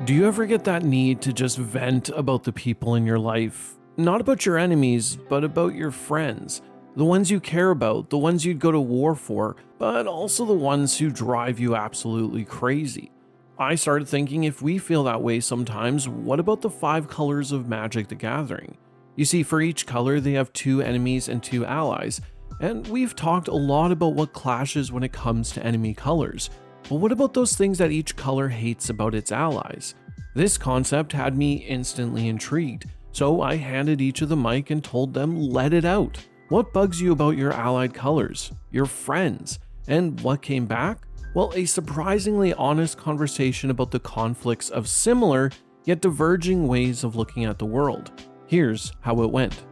Do you ever get that need to just vent about the people in your life? Not about your enemies, but about your friends. The ones you care about, the ones you'd go to war for, but also the ones who drive you absolutely crazy. I started thinking, if we feel that way sometimes, what about the 5 colors of Magic the Gathering? You see, for each color, they have 2 enemies and 2 allies, and we've talked a lot about what clashes when it comes to enemy colors. But what about those things that each color hates about its allies? This concept had me instantly intrigued, so I handed each of the mic and told them, let it out. What bugs you about your allied colors, your friends? And what came back? Well, a surprisingly honest conversation about the conflicts of similar yet diverging ways of looking at the world. Here's how it went.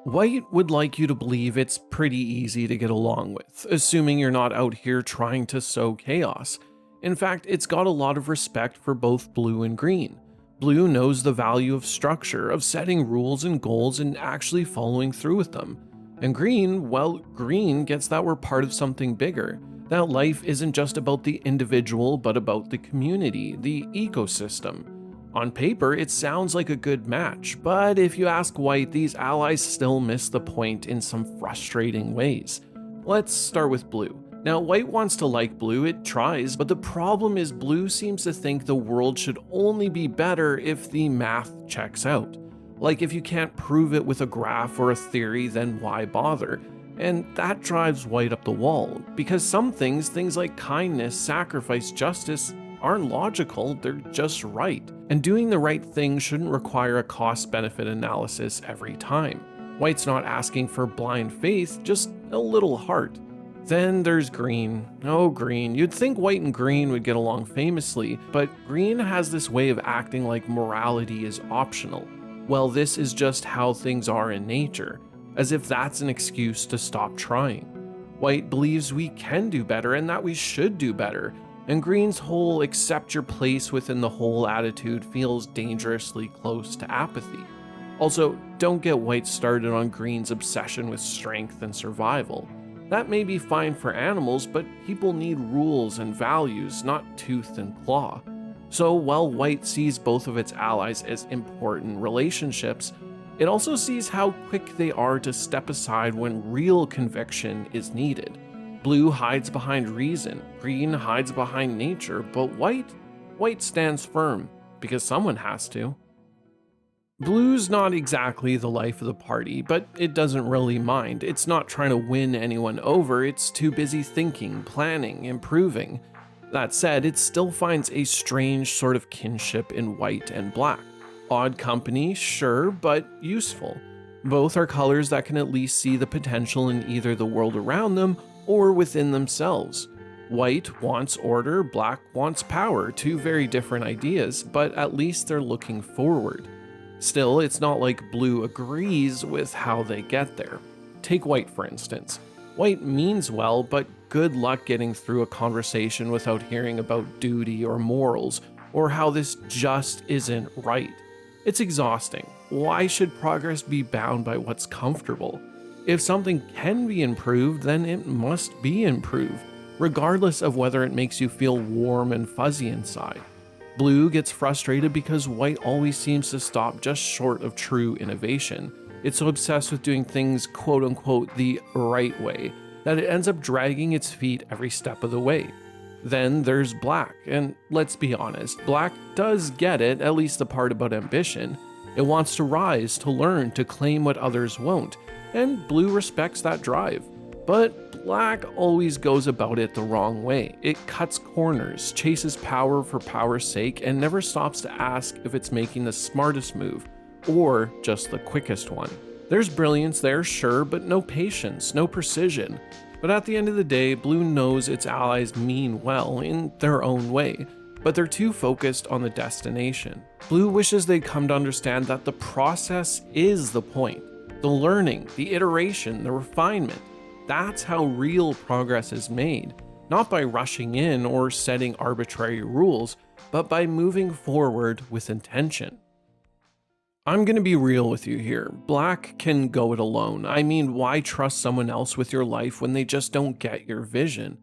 White would like you to believe it's pretty easy to get along with, assuming you're not out here trying to sow chaos. In fact, it's got a lot of respect for both blue and green. Blue knows the value of structure, of setting rules and goals and actually following through with them. And green, well, green gets that we're part of something bigger, that life isn't just about the individual but about the community, the ecosystem. On paper, it sounds like a good match, but if you ask White, these allies still miss the point in some frustrating ways. Let's start with Blue. Now, White wants to like Blue, it tries, but the problem is Blue seems to think the world should only be better if the math checks out. Like, if you can't prove it with a graph or a theory, then why bother? And that drives White up the wall, because some things like kindness, sacrifice, justice, aren't logical, they're just right. And doing the right thing shouldn't require a cost-benefit analysis every time. White's not asking for blind faith, just a little heart. Then there's green. Oh, green. You'd think white and green would get along famously, but green has this way of acting like morality is optional. Well, this is just how things are in nature, as if that's an excuse to stop trying. White believes we can do better and that we should do better, and green's whole accept your place within the whole attitude feels dangerously close to apathy. Also, don't get white started on green's obsession with strength and survival. That may be fine for animals, but people need rules and values, not tooth and claw. So while white sees both of its allies as important relationships, it also sees how quick they are to step aside when real conviction is needed. Blue hides behind reason, green hides behind nature, but white stands firm, because someone has to. Blue's not exactly the life of the party, but it doesn't really mind. It's not trying to win anyone over, it's too busy thinking, planning, improving. That said, it still finds a strange sort of kinship in white and black. Odd company, sure, but useful. Both are colors that can at least see the potential in either the world around them or within themselves. White wants order, black wants power, 2 very different ideas, but at least they're looking forward. Still, it's not like blue agrees with how they get there. Take white for instance. White means well, but good luck getting through a conversation without hearing about duty or morals, or how this just isn't right. It's exhausting. Why should progress be bound by what's comfortable? If something can be improved, then it must be improved, regardless of whether it makes you feel warm and fuzzy inside. Blue gets frustrated because white always seems to stop just short of true innovation. It's so obsessed with doing things quote-unquote the right way that it ends up dragging its feet every step of the way. Then there's black, and let's be honest, black does get it, at least the part about ambition. It wants to rise, to learn, to claim what others won't, and blue respects that drive. But black always goes about it the wrong way. It cuts corners, chases power for power's sake, and never stops to ask if it's making the smartest move, or just the quickest one. There's brilliance there, sure, but no patience, no precision. But at the end of the day, blue knows its allies mean well in their own way, but they're too focused on the destination. Blue wishes they'd come to understand that the process is the point. The learning, the iteration, the refinement. That's how real progress is made, not by rushing in or setting arbitrary rules, but by moving forward with intention. I'm gonna be real with you here. Black can go it alone. I mean, why trust someone else with your life when they just don't get your vision?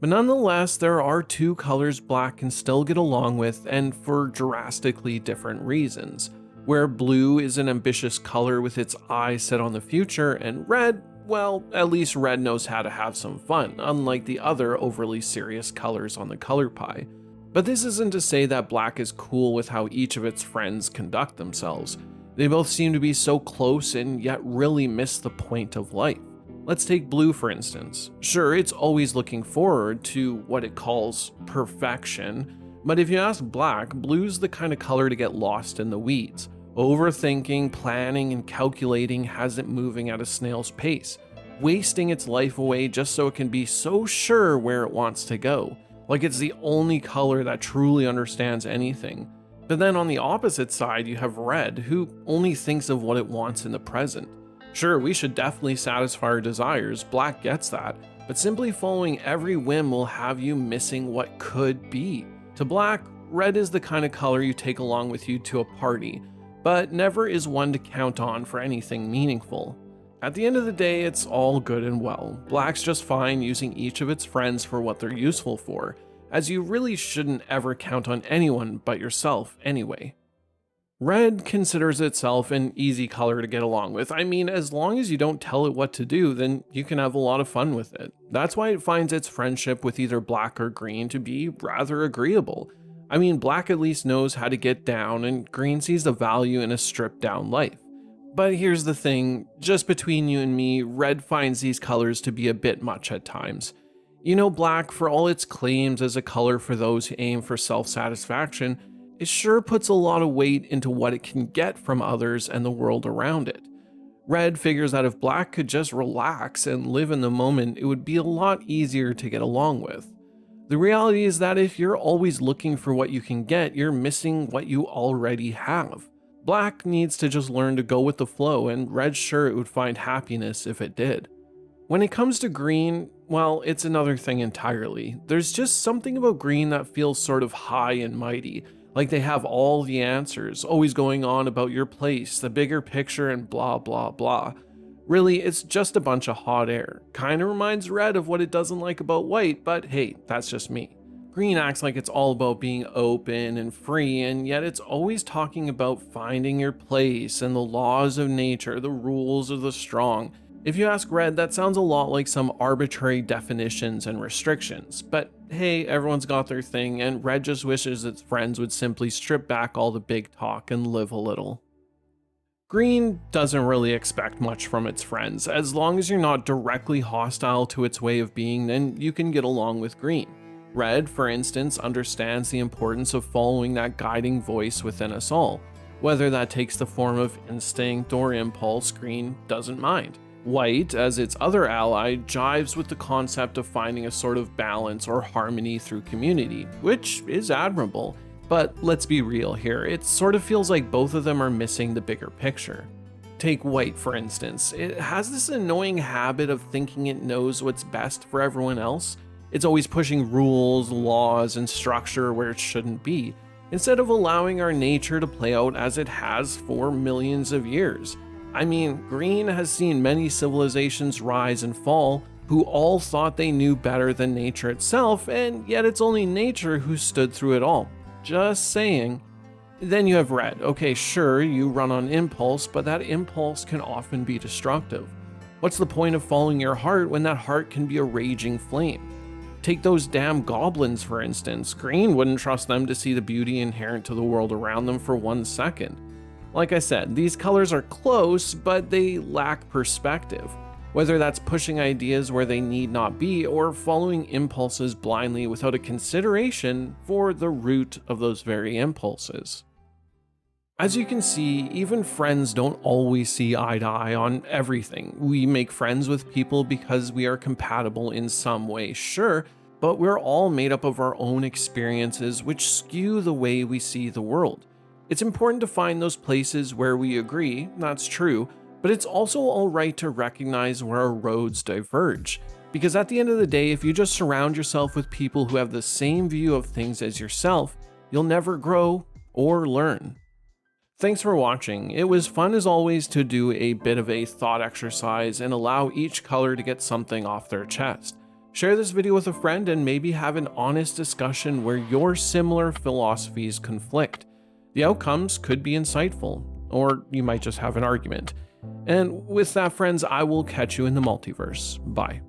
But nonetheless, there are two colors Black can still get along with, and for drastically different reasons. Where blue is an ambitious color with its eyes set on the future, and red, well, at least red knows how to have some fun, unlike the other overly serious colors on the color pie. But this isn't to say that Black is cool with how each of its friends conduct themselves. They both seem to be so close and yet really miss the point of life. Let's take blue for instance. Sure, it's always looking forward to what it calls perfection, but if you ask Black, blue's the kind of color to get lost in the weeds. Overthinking, planning, and calculating has it moving at a snail's pace, wasting its life away just so it can be so sure where it wants to go, like it's the only color that truly understands anything. But then on the opposite side, you have red, who only thinks of what it wants in the present. Sure, we should definitely satisfy our desires, Black gets that, but simply following every whim will have you missing what could be. To Black, red is the kind of color you take along with you to a party, but never is one to count on for anything meaningful. At the end of the day, it's all good and well. Black's just fine using each of its friends for what they're useful for, as you really shouldn't ever count on anyone but yourself anyway. Red considers itself an easy color to get along with. I mean, as long as you don't tell it what to do, then you can have a lot of fun with it. That's why it finds its friendship with either Black or Green to be rather agreeable. I mean, Black at least knows how to get down, and Green sees the value in a stripped down life. But here's the thing, just between you and me, red finds these colors to be a bit much at times. You know, Black, for all its claims as a color for those who aim for self-satisfaction, it sure puts a lot of weight into what it can get from others and the world around it. Red figures that if Black could just relax and live in the moment, it would be a lot easier to get along with. The reality is that if you're always looking for what you can get, you're missing what you already have. Black needs to just learn to go with the flow, and Red's sure it would find happiness if it did. When it comes to Green, well, it's another thing entirely. There's just something about Green that feels sort of high and mighty, like they have all the answers, always going on about your place, the bigger picture, and blah blah blah. Really, it's just a bunch of hot air. Kinda reminds Red of what it doesn't like about White, but hey, that's just me. Green acts like it's all about being open and free, and yet it's always talking about finding your place and the laws of nature, the rules of the strong. If you ask Red, that sounds a lot like some arbitrary definitions and restrictions, but hey, everyone's got their thing, and Red just wishes its friends would simply strip back all the big talk and live a little. Green doesn't really expect much from its friends. As long as you're not directly hostile to its way of being, then you can get along with Green. Red, for instance, understands the importance of following that guiding voice within us all. Whether that takes the form of instinct or impulse, Green doesn't mind. White, as its other ally, jives with the concept of finding a sort of balance or harmony through community, which is admirable. But let's be real here, it sort of feels like both of them are missing the bigger picture. Take White, for instance. It has this annoying habit of thinking it knows what's best for everyone else. It's always pushing rules, laws, and structure where it shouldn't be, instead of allowing our nature to play out as it has for millions of years. I mean, Green has seen many civilizations rise and fall, who all thought they knew better than nature itself, and yet it's only nature who stood through it all. Just saying. Then you have Red. Okay, sure, you run on impulse, but that impulse can often be destructive. What's the point of following your heart when that heart can be a raging flame? Take those damn goblins, for instance. Green wouldn't trust them to see the beauty inherent to the world around them for 1 second. Like I said, these colors are close, but they lack perspective. Whether that's pushing ideas where they need not be, or following impulses blindly without a consideration for the root of those very impulses. As you can see, even friends don't always see eye to eye on everything. We make friends with people because we are compatible in some way, sure, but we're all made up of our own experiences which skew the way we see the world. It's important to find those places where we agree, that's true, but it's also alright to recognize where our roads diverge. Because at the end of the day, if you just surround yourself with people who have the same view of things as yourself, you'll never grow or learn. Thanks for watching. It was fun as always to do a bit of a thought exercise and allow each color to get something off their chest. Share this video with a friend and maybe have an honest discussion where your similar philosophies conflict. The outcomes could be insightful, or you might just have an argument. And with that, friends, I will catch you in the multiverse. Bye.